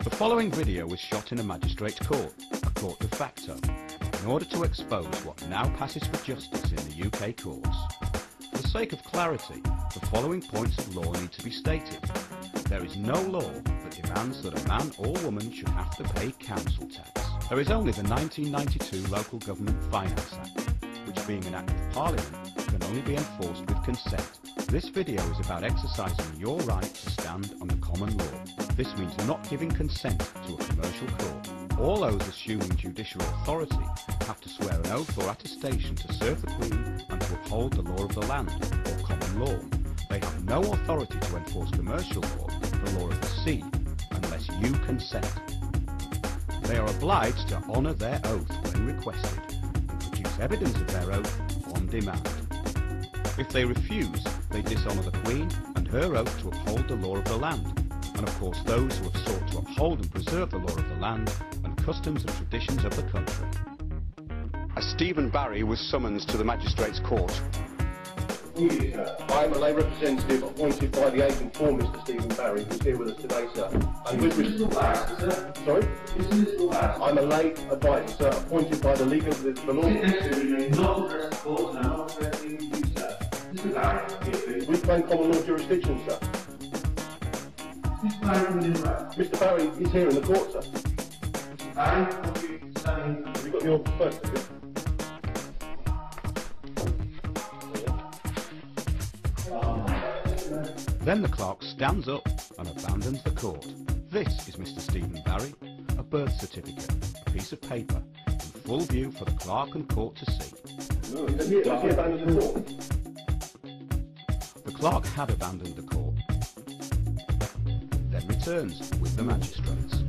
The following video was shot in a magistrate's court, a court de facto, in order to expose what now passes for justice in the UK courts. For the sake of clarity, the following points of law need to be stated. There is no law that demands that a man or woman should have to pay council tax. There is only the 1992 Local Government Finance Act, which being an Act of Parliament, can only be enforced with consent. This video is about exercising your right to stand on the common law. This means not giving consent to a commercial court. All those assuming judicial authority have to swear an oath or attestation to serve the Queen and to uphold the law of the land, or common law. They have no authority to enforce commercial law, the law of the sea, unless you consent. They are obliged to honour their oath when requested and produce evidence of their oath on demand. If they refuse, they dishonour the Queen and her oath to uphold the law of the land, and of course those who have sought to uphold and preserve the law of the land and customs and traditions of the country. As Stephen Barry was summoned to the magistrate's court. I am a lay representative appointed by the agent for Mr. Stephen Barry, who's here with us today, sir. And with sorry? I'm a lay advisor, sir, appointed by the legal, the law. We claim common law jurisdiction, sir. Mr. Barry is here in the court, sir. Have you got your phone, have you? Then the clerk stands up and abandons the court. This is Mr. Stephen Barry, a birth certificate, a piece of paper, in full view for the clerk and court to see. No, he abandoned the court. The clerk had abandoned the court, then returns with the magistrates.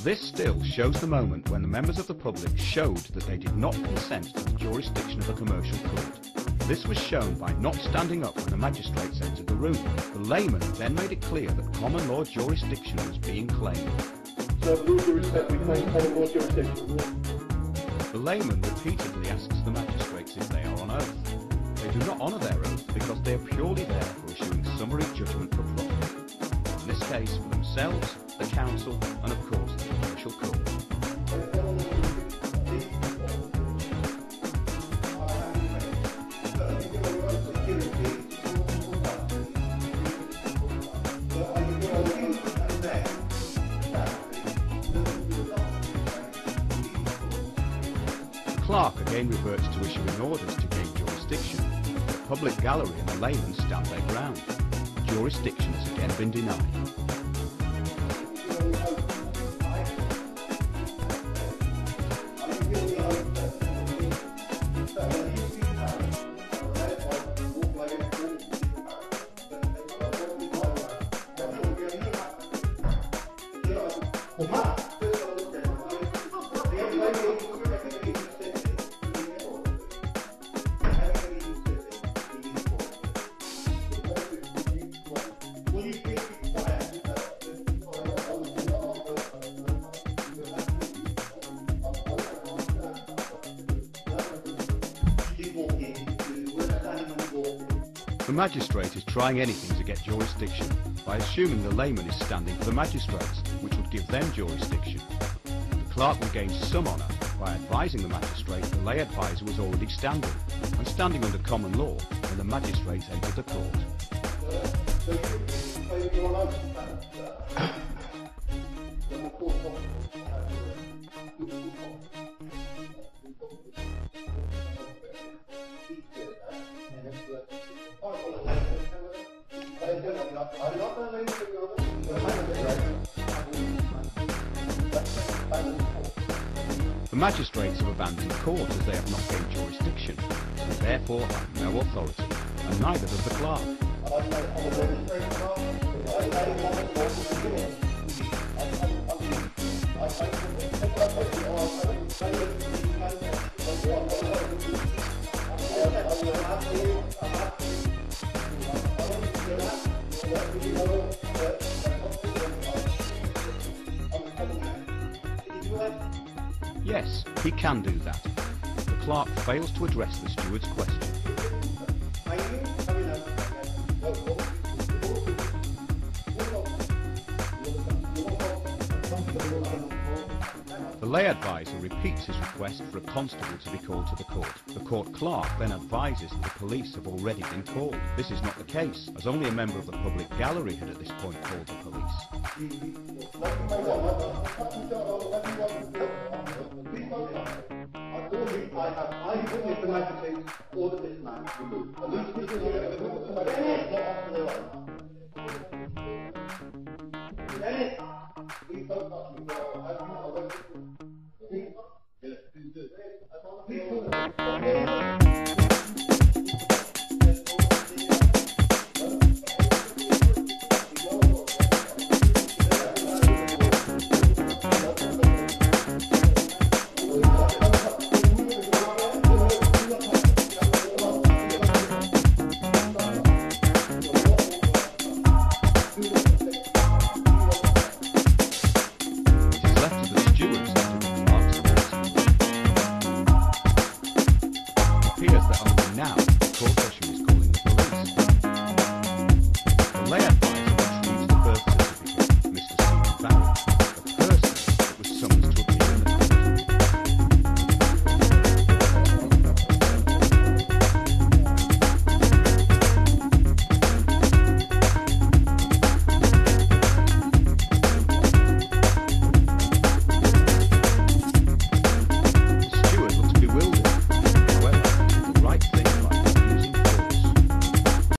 This still shows the moment when the members of the public showed that they did not consent to the jurisdiction of a commercial court. This was shown by not standing up when the magistrates entered the room. The layman then made it clear that common law jurisdiction was being claimed. So, with all due respect, we claim common law jurisdiction. The layman repeatedly asks the magistrates if they are on oath. They do not honour their oath because they are purely there for issuing summary judgment for profit. In this case, for themselves, the council, and of course the commercial court. The clerk again reverts to issuing orders to gain jurisdiction. The public gallery and the laymen stand their ground. Jurisdiction has again been denied. The magistrate is trying anything to get jurisdiction by assuming the layman is standing for the magistrates, which would give them jurisdiction. The clerk will gain some honour by advising the magistrate the lay advisor was already standing, and standing under common law when the magistrates entered the court. The magistrates have abandoned the court as they have not gained jurisdiction, and therefore have no authority, and neither does the clerk. Yes, he can do that. The clerk fails to address the steward's question. The lay advisor repeats his request for a constable to be called to the court. The court clerk then advises that the police have already been called. This is not the case, as only a member of the public gallery had at this point called the police. I witnessed the magistrate order this man.